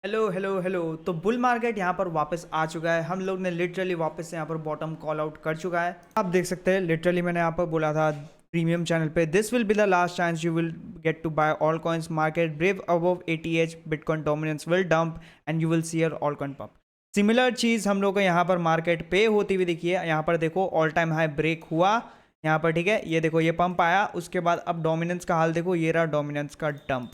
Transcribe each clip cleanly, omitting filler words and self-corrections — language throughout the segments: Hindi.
Hello hello hello. तो बुल मार्केट यहाँ पर वापस आ चुका है। हम लोग ने लिटरली वापस से यहाँ पर बॉटम कॉल आउट कर चुका है। आप देख सकते हैं लिटरली मैंने यहाँ पर बोला था प्रीमियम चैनल पे, this will be the last chance you will get to buy all coins market brave above 80H bitcoin dominance will dump and you will see your all coin pump. Similar चीज़ हम लोग को यहाँ पर मार्केट पे होती हुई दिखी है। यहाँ पर देखो ऑल टाइम हाई ब्रेक हुआ यहाँ पर, ठीक है। ये देखो ये पंप आया, उसके बाद अब डोमिनेंस का हाल देखो, ये रहा डोमिनेंस का डंप,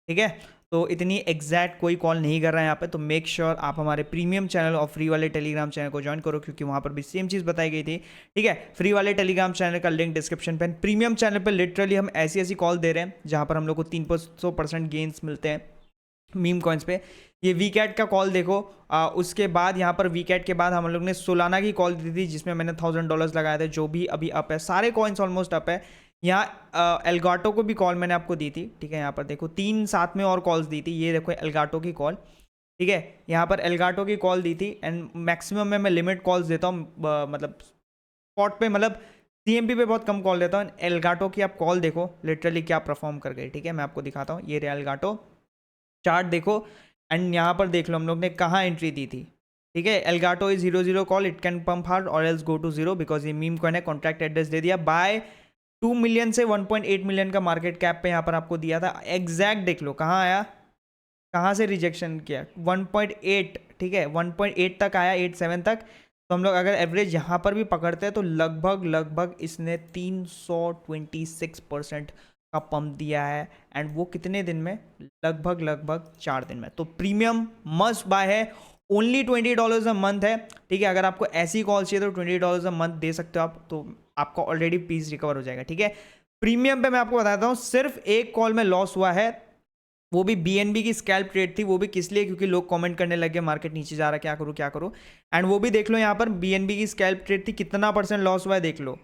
ठीक है। तो इतनी एग्जैक्ट कोई कॉल नहीं कर रहा है यहाँ पे। तो मेक श्योर आप हमारे प्रीमियम चैनल और फ्री वाले टेलीग्राम चैनल को ज्वाइन करो, क्योंकि वहाँ पर भी सेम चीज़ बताई गई थी, ठीक है। फ्री वाले टेलीग्राम चैनल का लिंक डिस्क्रिप्शन पे। प्रीमियम चैनल पे लिटरली हम ऐसी ऐसी कॉल दे रहे हैं जहाँ पर हम लोग को 300% गेंस मिलते हैं मीम कॉइन्स पे। ये वीकैट का कॉल देखो, उसके बाद यहाँ पर वीकैट के बाद हम लोग ने सोलाना की कॉल दी थी जिसमें मैंने $1000 लगाए थे, जो भी अभी अप है। सारे कॉइन्स ऑलमोस्ट अप है। यहाँ एलगाटो को भी कॉल मैंने आपको दी थी, ठीक है। यहाँ पर देखो 3 साथ में और कॉल्स दी थी। ये देखो एलगाटो की कॉल, ठीक है। यहाँ पर एलगाटो की कॉल दी थी एंड मैक्सिमम में मैं लिमिट कॉल्स देता हूँ, मतलब स्पॉट पे, मतलब सीएमपी पे बहुत कम कॉल देता हूँ। एलगाटो की आप कॉल देखो लिटरली क्या परफॉर्म कर गई, ठीक है। मैं आपको दिखाता हूँ, ये एलगाटो चार्ट देखो एंड यहाँ पर देख लो हम लोग ने कहाँ एंट्री दी थी, ठीक है। Elgato is 0-0 call, it can pump hard और एल्स गो टू 0 बिकॉज ये मीम कॉइन है। कॉन्ट्रैक्ट एड्रेस दे दिया, बाय 2 मिलियन से 1.8 मिलियन का मार्केट कैप पे यहाँ पर आपको दिया था। एग्जैक्ट देख लो कहाँ आया, कहाँ से रिजेक्शन किया, 1.8, ठीक है। 1.8 तक आया, 87 तक। तो हम लोग अगर एवरेज यहाँ पर भी पकड़ते हैं तो लगभग लगभग इसने 326% का पंप दिया है एंड वो कितने दिन में, लगभग लगभग 4 दिन में। तो प्रीमियम मस्ट बाय है, ओनली $20 अ मंथ है, ठीक है। अगर आपको ऐसी कॉल चाहिए तो $20 अ मंथ दे सकते हो आप, तो आपका ऑलरेडी पीस रिकवर हो जाएगा, ठीक है। प्रीमियम पे मैं आपको बताता हूँ, सिर्फ एक कॉल में लॉस हुआ है, वो भी बीएनबी की स्कैल्प ट्रेड थी। वो भी किस लिए, क्योंकि लोग कमेंट करने लगे मार्केट नीचे जा रहा है, क्या करूँ क्या करूँ। एंड वो भी देख लो यहाँ पर बीएनबी की स्कैल्प ट्रेड थी, कितना परसेंट लॉस हुआ है देख लो,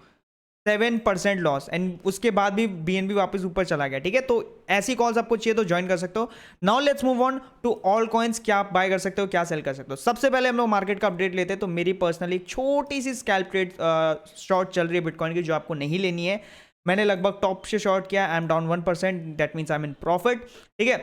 7% लॉस। एंड उसके बाद भी बीएनबी वापस ऊपर चला गया, ठीक है। तो ऐसी कॉल्स आपको चाहिए तो ज्वाइन कर सकते हो। Now let's move on to all coins, क्या आप बाय कर सकते हो, क्या सेल कर सकते हो। सबसे पहले हम लोग मार्केट का अपडेट लेते हैं। तो मेरी पर्सनली एक छोटी सी स्कैल्प ट्रेड शॉर्ट चल रही है बिटकॉइन की, जो आपको नहीं लेनी है। मैंने लगभग टॉप से शॉर्ट किया, I am down 1%, that means I am in profit, ठीक है।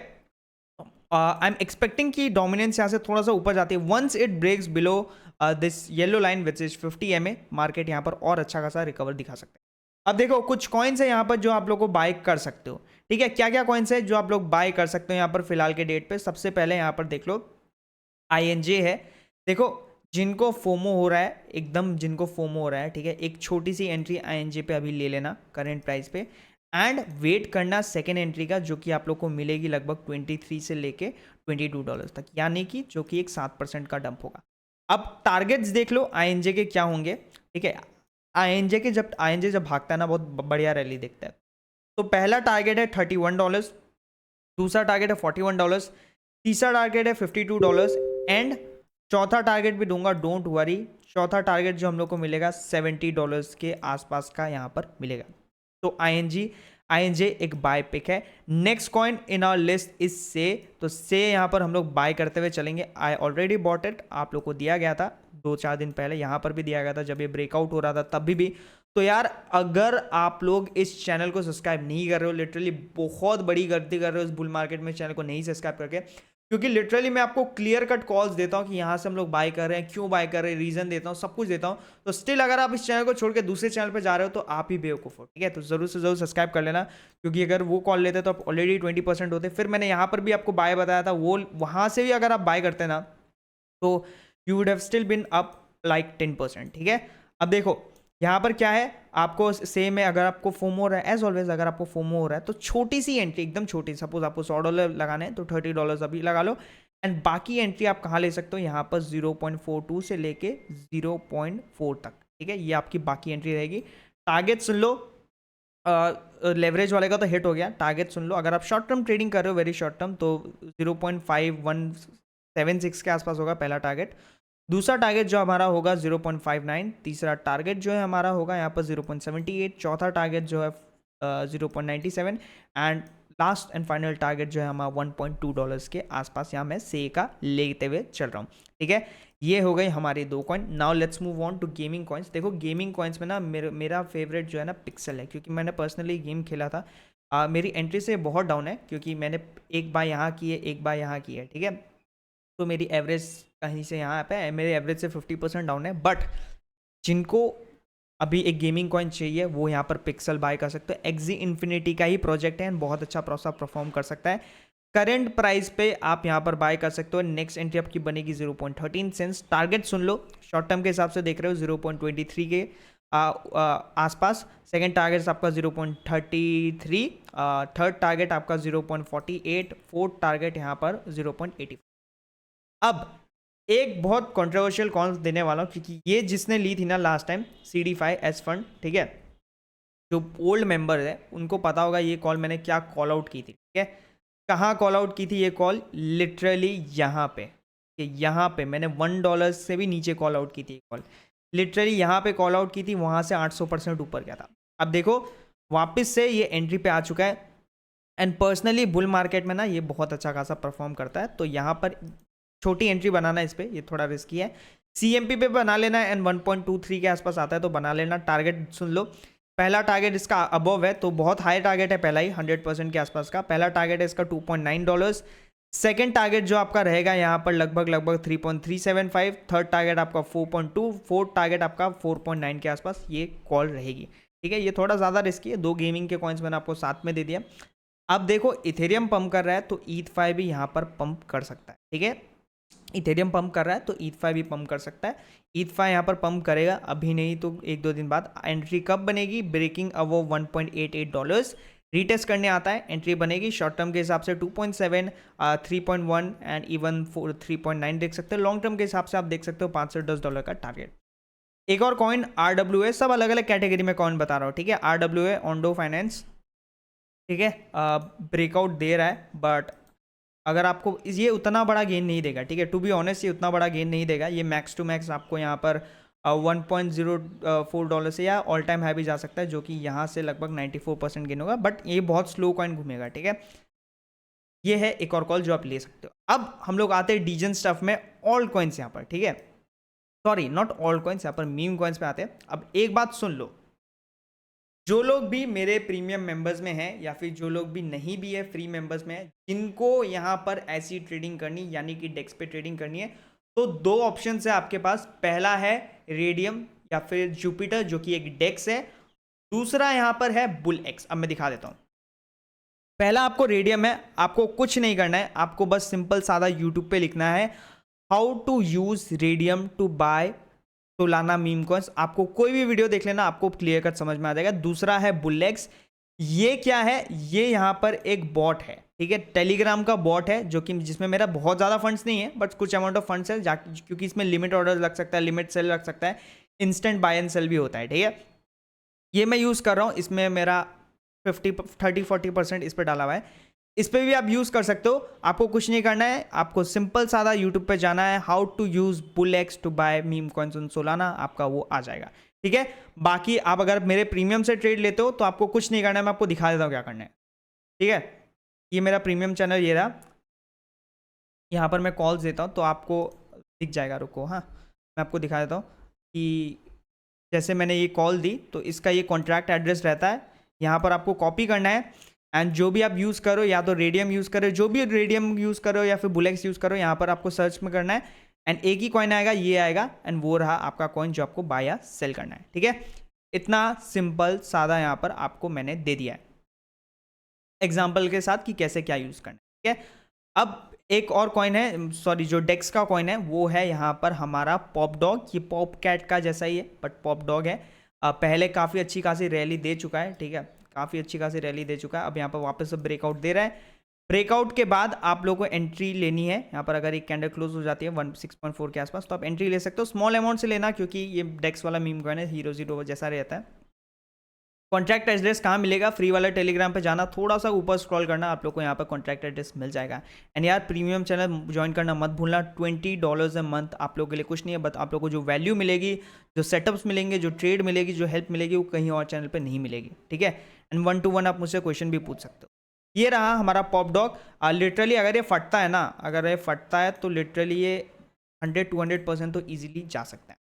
आई एम एक्सपेक्टिंग कि डोमिनेंस यहाँ से थोड़ा सा ऊपर जाती है। Once it breaks below this yellow line which is 50 MA, market यहाँ पर और अच्छा खासा रिकवर दिखा सकते हैं। अब देखो कुछ कॉइन्स है यहाँ पर जो आप लोग को बाय कर सकते हो, ठीक है। क्या क्या कॉइन्स है जो आप लोग बाय कर सकते हो यहाँ पर फिलहाल के डेट पे। सबसे पहले यहाँ पर देख लो INJ है। देखो जिनको फोमो हो रहा है, एकदम जिनको फोमो हो रहा है, ठीक है, एक छोटी सी एंट्री INJ पे अभी ले लेना करंट प्राइस पे एंड वेट करना सेकेंड एंट्री का, जो कि आप लोग को मिलेगी लगभग 23 से लेके $22 तक, यानी कि जो कि एक 7% का डंप होगा। अब टारगेट्स देख लो INJ के क्या होंगे, ठीक है। INJ जब भागता है ना, बहुत बढ़िया रैली देखता है। तो पहला टारगेट है $31, दूसरा टारगेट है $41, तीसरा टारगेट है $52 एंड चौथा टारगेट भी दूंगा, डोंट वरी। चौथा टारगेट जो हम लोग को मिलेगा $70 के आसपास का यहाँ पर मिलेगा। तो INJ एक बाय पिक है। Next coin in our list is से, तो से यहाँ पर हम लोग बाय करते हुए चलेंगे। आई ऑलरेडी बॉट इट, आप लोग को दिया गया था 2-4 दिन पहले, यहाँ पर भी दिया गया था जब ये ब्रेकआउट हो रहा था तब भी। तो यार अगर आप लोग इस चैनल को सब्सक्राइब नहीं कर रहे हो, लिटरली बहुत बड़ी गलती कर रहे हो इस बुल मार्केट में चैनल को नहीं सब्सक्राइब करके, क्योंकि लिटरली मैं आपको क्लियर कट कॉल्स देता हूँ कि यहाँ से हम लोग बाय कर रहे हैं, क्यों बाय कर रहे हैं, रीजन देता हूँ, सब कुछ देता हूँ। तो स्टिल अगर आप इस चैनल को छोड़ के दूसरे चैनल पर जा रहे हो तो आप ही बेवकूफ़ हो, ठीक है। तो जरूर से जरूर सब्सक्राइब कर लेना, क्योंकि अगर वो कॉल लेते तो आप ऑलरेडी 20% होते। फिर मैंने यहाँ पर भी आपको बाय बताया था, वो वहाँ से भी अगर आप बाय करते ना तो you would have still been up like 10%, ठीक है। अब देखो यहाँ पर क्या है, आपको सेम है। अगर आपको फोमो हो रहा है, एज ऑलवेज अगर आपको फोमो हो रहा है तो छोटी सी एंट्री, एकदम छोटी, सपोज आपको $100 लगाने हैं तो $30 अभी लगा लो एंड बाकी एंट्री आप कहाँ ले सकते हो, यहाँ पर 0.42 से लेके 0.4 तक, ठीक है। ये आपकी बाकी एंट्री रहेगी। टारगेट सुन लो, लेवरेज वाले का तो हिट हो गया। टारगेट सुन लो, अगर आप शॉर्ट टर्म ट्रेडिंग कर रहे हो, वेरी शॉर्ट टर्म, तो 0.5176 के आसपास होगा पहला टारगेट। दूसरा टारगेट जो हमारा होगा 0.59, तीसरा टारगेट जो है हमारा होगा यहाँ पर 0.78, चौथा टारगेट जो है 0.97 and last and final target जो है हमारा $1.2 के आसपास यहाँ मैं से का लेते हुए चल रहा हूँ, ठीक है। ये हो गई हमारी 2 coin. Now let's move on to gaming coins. देखो गेमिंग कॉइन्स में ना मेरा फेवरेट जो है ना पिक्सल है, क्योंकि मैंने पर्सनली गेम खेला था। मेरी एंट्री से बहुत डाउन है, क्योंकि मैंने एक बार यहाँ की है, एक बार यहाँ की है, ठीक है। तो मेरी एवरेज कहीं से यहाँ पे है, मेरे एवरेज से 50% डाउन है। बट जिनको अभी एक गेमिंग कॉइन चाहिए वो यहाँ पर पिक्सल बाय कर सकते हो। एक्जी इन्फिनिटी का ही प्रोजेक्ट है एंड बहुत अच्छा प्रोसेस परफॉर्म कर सकता है। करंट प्राइस पे आप यहाँ पर बाय कर सकते हो। नेक्स्ट एंट्री आपकी बनेगी 0.13 सेंट्स। टारगेट सुन लो, शॉर्ट टर्म के हिसाब से देख रहे हो 0.23 के आसपास। सेकंड टारगेट आपका 0.33, थर्ड टारगेट आपका 0.48, फोर्थ टारगेट यहाँ पर 0.85। अब एक बहुत कंट्रोवर्शियल कॉल देने वाला हूँ, क्योंकि ये जिसने ली थी ना लास्ट टाइम CD5S फंड, ठीक है, जो ओल्ड मेंबर है उनको पता होगा ये कॉल मैंने क्या कॉल आउट की थी। ठीक है, कहाँ कॉल आउट की थी ये कॉल? लिटरली यहाँ पे, यहाँ पे मैंने $1 से भी नीचे कॉल आउट की थी ये कॉल। लिटरली यहाँ पे कॉल आउट की थी, वहाँ से 800% ऊपर गया था। अब देखो वापस से ये एंट्री पे आ चुका है एंड पर्सनली बुल मार्केट में ना ये बहुत अच्छा खासा परफॉर्म करता है। तो यहाँ पर छोटी एंट्री बनाना इस पर ये थोड़ा रिस्की है। CMP पे बना लेना है एंड 1.23 के आसपास आता है तो बना लेना। टारगेट सुन लो, पहला टारगेट इसका अबव है तो बहुत हाई टारगेट है, पहला ही 100% के आसपास का पहला टारगेट है इसका $2.9। सेकंड टारगेट जो आपका रहेगा यहाँ पर लगभग 3.375। थर्ड टारगेट आपका 4.2, फोर्थ टारगेट आपका 4.9 के आसपास ये कॉल रहेगी। ठीक है, ये थोड़ा ज़्यादा रिस्की है। 2 गेमिंग के कॉइन्स मैंने आपको साथ में दे दिया। अब देखो इथेरियम पंप कर रहा है तो ETH5 भी यहाँ पर पंप कर सकता है। ठीक है, इथेरियम पंप कर रहा है तो ETH5 भी पंप कर सकता है। ETH5 यहाँ पर पंप करेगा, अभी नहीं तो 1-2 दिन बाद। एंट्री कब बनेगी? ब्रेकिंग अबव $1.88 रीटेस्ट करने आता है, एंट्री बनेगी। शॉर्ट टर्म के हिसाब से 2.7, 3.1 एंड इवन 3.9 देख सकते हो। लॉन्ग टर्म के हिसाब से आप देख सकते हो $5 से $10 का टारगेट। एक और कॉइन RWA, सब अलग अलग कैटेगरी में कॉइन बता रहा हूँ। ठीक है, RWA ओंडो फाइनेंस, ठीक है, ब्रेकआउट दे रहा है बट अगर आपको ये उतना बड़ा गेन नहीं देगा। ठीक है, टू बी ऑनेस्ट ये उतना बड़ा गेन नहीं देगा। ये मैक्स टू मैक्स आपको यहाँ पर $1.04 से या ऑल टाइम हाई भी जा सकता है, जो कि यहाँ से लगभग 94% गेन होगा। बट ये बहुत स्लो कॉइन घूमेगा। ठीक है, ये है एक और कॉल जो आप ले सकते हो। अब हम लोग आते हैं डीजन स्टफ में, ऑल्ट कॉइन्स यहाँ पर। ठीक है, सॉरी नॉट ऑल्ट कॉइन्स, यहाँ पर मीम कॉइन्स पे आते हैं। अब एक बात सुन लो, जो लोग भी मेरे प्रीमियम मेंबर्स में हैं या फिर जो लोग भी नहीं भी है फ्री मेंबर्स में है, जिनको यहाँ पर ऐसी ट्रेडिंग करनी यानी कि डेक्स पे ट्रेडिंग करनी है, तो 2 ऑप्शन है आपके पास। पहला है रेडियम या फिर जुपिटर जो कि एक डेक्स है, दूसरा यहाँ पर है बुल एक्स। अब मैं दिखा देता हूँ। पहला आपको रेडियम है, आपको कुछ नहीं करना है, आपको बस सिंपल सादा यूट्यूब पे लिखना है how to use Raydium to buy Solana meme coins. आपको कोई भी वीडियो देख लेना, आपको क्लियर कट समझ में आ जाएगा। दूसरा है बुलेक्स, ये क्या है? ये यहाँ पर एक बॉट है। ठीक है, टेलीग्राम का बॉट है जो कि जिसमें मेरा बहुत ज़्यादा फंड्स नहीं है बट कुछ अमाउंट ऑफ फंड्स है, क्योंकि इसमें लिमिट ऑर्डर लग सकता है, लिमिट सेल लग सकता है, इंस्टेंट बाय एंड सेल भी होता है। ठीक है, ये मैं यूज़ कर रहा हूँ, इसमें मेरा 30-40% इस पर डाला हुआ है। इस पर भी आप यूज़ कर सकते हो। आपको कुछ नहीं करना है, आपको सिंपल सादा यूट्यूब पे जाना है, how to use BullX to buy meme coins on Solana, आपका वो आ जाएगा। ठीक है, बाकी आप अगर मेरे प्रीमियम से ट्रेड लेते हो तो आपको कुछ नहीं करना है, मैं आपको दिखा देता हूँ क्या करना है। ठीक है, ये मेरा प्रीमियम चैनल ये रहा, यहाँ पर मैं कॉल्स देता हूँ तो आपको दिख जाएगा। रुको, हाँ मैं आपको दिखा देता हूँ कि जैसे मैंने ये कॉल दी तो इसका ये कॉन्ट्रैक्ट एड्रेस रहता है, यहाँ पर आपको कॉपी करना है एंड जो भी आप यूज़ करो, या तो रेडियम यूज़ करो, जो भी रेडियम यूज़ करो या फिर बुलेक्स यूज़ करो, यहाँ पर आपको सर्च में करना है एंड एक ही कॉइन आएगा, ये आएगा एंड वो रहा आपका कॉइन जो आपको बाय या सेल करना है। ठीक है, इतना सिंपल सादा यहाँ पर आपको मैंने दे दिया है एग्जाम्पल के साथ कि कैसे क्या यूज़ करना है। ठीक है, अब एक और कॉइन है, सॉरी जो डेक्स का कॉइन है वो है यहाँ पर हमारा पॉप डॉग। ये पॉप कैट का जैसा ही है बट पॉप डॉग है। पहले काफ़ी अच्छी खासी रैली दे चुका है। ठीक है, काफ़ी अच्छी खासी रैली दे चुका है। अब यहाँ पर वापस से ब्रेकआउट दे रहा है। ब्रेकआउट के बाद आप लोगों को एंट्री लेनी है। यहाँ पर अगर एक कैंडल क्लोज हो जाती है 16.4 के आसपास तो आप एंट्री ले सकते हो। स्मॉल अमाउंट से लेना क्योंकि ये डेक्स वाला मीम कॉइन है, हीरो जीरो जैसा रहता है। कॉन्ट्रैक्ट एड्रेस कहाँ मिलेगा? फ्री वाला टेलीग्राम पे जाना, थोड़ा सा ऊपर स्क्रॉल करना, आप लोग को यहाँ पर कॉन्ट्रैक्ट एड्रेस मिल जाएगा। एंड यार प्रीमियम चैनल ज्वाइन करना मत भूलना। $20 अ मंथ आप लोगों के लिए कुछ नहीं है, बट आप लोग को जो वैल्यू मिलेगी, जो सेटअप्स मिलेंगे, जो ट्रेड मिलेगी, जो हेल्प मिलेगी, वो कहीं और चैनल पर नहीं मिलेगी। ठीक है, एंड 1-to-1 आप मुझसे क्वेश्चन भी पूछ सकते हो। ये रहा हमारा पॉप डॉग। लिटरली अगर ये फटता है ना, अगर ये फटता है तो लिटरली ये 100-200% तो ईजिली जा सकता है।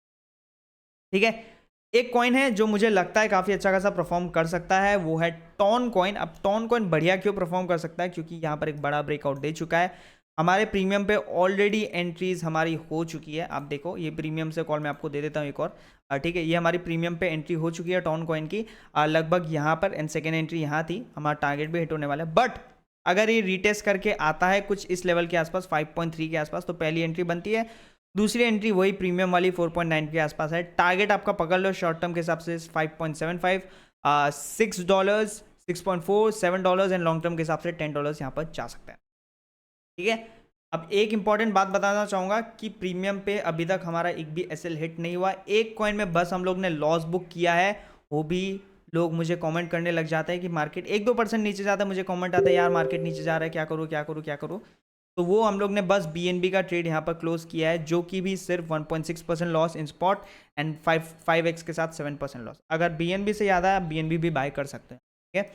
ठीक है, एक कॉइन है जो मुझे लगता है काफ़ी अच्छा खासा परफॉर्म कर सकता है, वो है टॉन कॉइन। अब टॉन कॉइन बढ़िया क्यों परफॉर्म कर सकता है? क्योंकि यहाँ पर एक बड़ा ब्रेकआउट दे चुका है। हमारे प्रीमियम पे ऑलरेडी एंट्रीज हमारी हो चुकी है। आप देखो ये प्रीमियम से कॉल मैं आपको दे देता हूँ एक और, ठीक है। ये हमारी प्रीमियम पे एंट्री हो चुकी है टॉन कॉइन की, लगभग यहाँ पर, एंड सेकेंड एंट्री यहाँ थी। हमारा टारगेट भी हिट होने वाला है, बट अगर ये रीटेस्ट करके आता है कुछ इस लेवल के आसपास 5.3 के आसपास, तो पहली एंट्री बनती है। दूसरी एंट्री वही प्रीमियम वाली 4.9 के आसपास है। टारगेट आपका पकड़ लो शॉर्ट टर्म के हिसाब से 5.75, $6, 6.4, $7 एंड लॉन्ग टर्म के हिसाब से $10 यहाँ पर जा सकता है, ठीक है। अब एक इंपॉर्टेंट बात बताना चाहूँगा कि प्रीमियम पे अभी तक हमारा एक भी एसएल हिट नहीं हुआ। एक कॉइन में बस हम लोग ने लॉस बुक किया है, वो भी लोग मुझे कमेंट करने लग जाते हैं कि मार्केट 1-2% नीचे जाता है, मुझे कमेंट आता है यार मार्केट नीचे जा रहा है, क्या करूँ क्या करूँ क्या करूँ। तो वो हम लोग ने बस बीएनबी का ट्रेड यहाँ पर क्लोज किया है, जो कि भी सिर्फ 1.6% loss in spot and 5x के साथ 7% लॉस। अगर बीएनबी से ज़्यादा है बीएनबी भी बाय कर सकते हैं, ठीक है।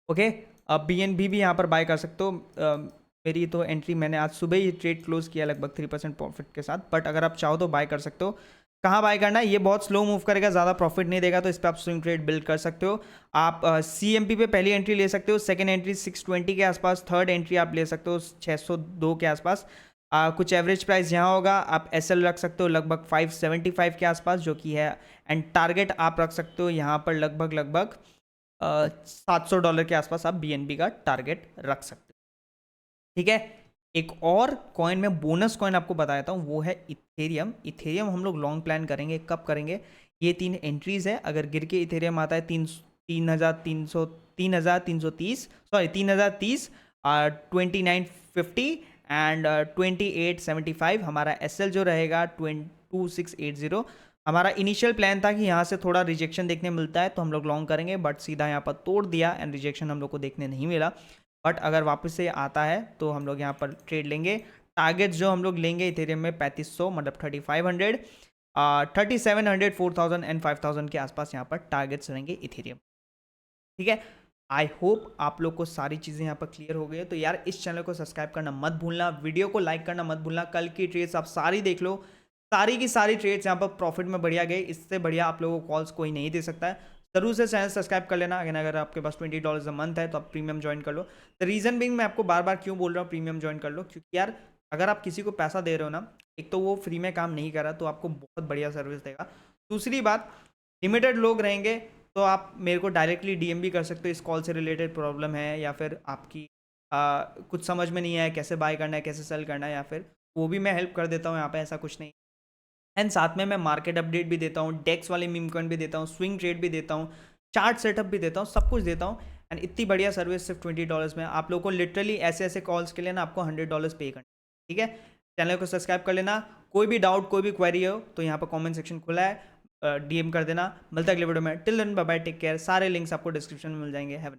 ओके, अब बीएनबी भी यहाँ पर बाय कर सकते हो। मेरी तो एंट्री मैंने आज सुबह ही ट्रेड क्लोज किया लगभग 3% प्रॉफिट के साथ, बट अगर आप चाहो तो बाय कर सकते हो। कहाँ बाय करना है, ये बहुत स्लो मूव करेगा, ज़्यादा प्रॉफिट नहीं देगा, तो इस पर आप स्विंग ट्रेड बिल्ड कर सकते हो। आप CMP पे पहली एंट्री ले सकते हो, सेकंड एंट्री 620 के आसपास, थर्ड एंट्री आप ले सकते हो 602 के आसपास। कुछ एवरेज प्राइस यहाँ होगा, आप SL रख सकते हो लगभग 575 के आसपास जो कि है, एंड टारगेट आप रख सकते हो यहाँ पर लगभग $700 के आसपास आप BNB का टारगेट रख सकते हो, ठीक है। एक और कॉइन में बोनस कॉइन आपको बताया था, वो है इथेरियम। इथेरियम हम लोग लॉन्ग प्लान करेंगे, कब करेंगे, ये 3 एंट्रीज है। अगर गिर के इथेरियम आता है 3030, सॉरी 3030, 2950 एंड 2875, हमारा SL जो रहेगा 2680। हमारा इनिशियल प्लान था कि यहाँ से थोड़ा रिजेक्शन देखने मिलता है तो हम लोग लॉन्ग करेंगे, बट सीधा यहाँ पर तोड़ दिया एंड रिजेक्शन हम लोग को देखने नहीं मिला। बट अगर वापस से आता है तो हम लोग यहाँ पर ट्रेड लेंगे। टारगेट जो हम लोग लेंगे इथेरियम में 3500, मतलब 3500, 3700, 4000 एंड 5000 के आसपास यहाँ पर टारगेट्स रहेंगे इथेरियम, ठीक है। आई होप आप लोग को सारी चीज़ें यहाँ पर क्लियर हो गई है। तो यार इस चैनल को सब्सक्राइब करना मत भूलना, वीडियो को लाइक करना मत भूलना। कल की ट्रेड्स आप सारी देख लो, सारी की सारी ट्रेड्स यहाँ पर प्रॉफिट में बढ़िया गई, इससे बढ़िया आप लोगों को कॉल्स कोई नहीं दे सकता है। जरूर से चैनल सब्सक्राइब कर लेना। अगर आपके पास $20 अ मंथ है तो आप प्रीमियम ज्वाइन कर लो। द रीज़न बिंग मैं आपको बार बार क्यों बोल रहा हूँ प्रीमियम ज्वाइन कर लो, क्योंकि यार अगर आप किसी को पैसा दे रहे हो ना, एक तो वो फ्री में काम नहीं कर रहा, तो आपको बहुत बढ़िया सर्विस देगा। दूसरी बात, लिमिटेड लोग रहेंगे, तो आप मेरे को डायरेक्टली DM भी कर सकते हो, इस कॉल से रिलेटेड प्रॉब्लम है या फिर आपकी कुछ समझ में नहीं है कैसे बाय करना है, कैसे सेल करना है, या फिर वो भी मैं हेल्प कर देता हूँ यहाँ पे, ऐसा कुछ नहीं। एंड साथ में मैं मार्केट अपडेट भी देता हूँ, डेक्स वाले मीम कॉइन भी देता हूँ, स्विंग ट्रेड भी देता हूँ, चार्ट सेटअप भी देता हूँ, सब कुछ देता हूँ। एंड इतनी बढ़िया सर्विस सिर्फ $20 में। आप लोगों को लिटरली ऐसे ऐसे कॉल्स के लिए ना आपको $100 पे करना, ठीक है। चैनल को सब्सक्राइब कर लेना। कोई भी डाउट, कोई भी क्वेरी हो तो यहाँ पर कमेंट सेक्शन खुला है, DM कर देना। मिलता है अगले वीडियो में। Till then bye bye, take care. सारे लिंक्स आपको डिस्क्रिप्शन में मिल जाएंगे। हैव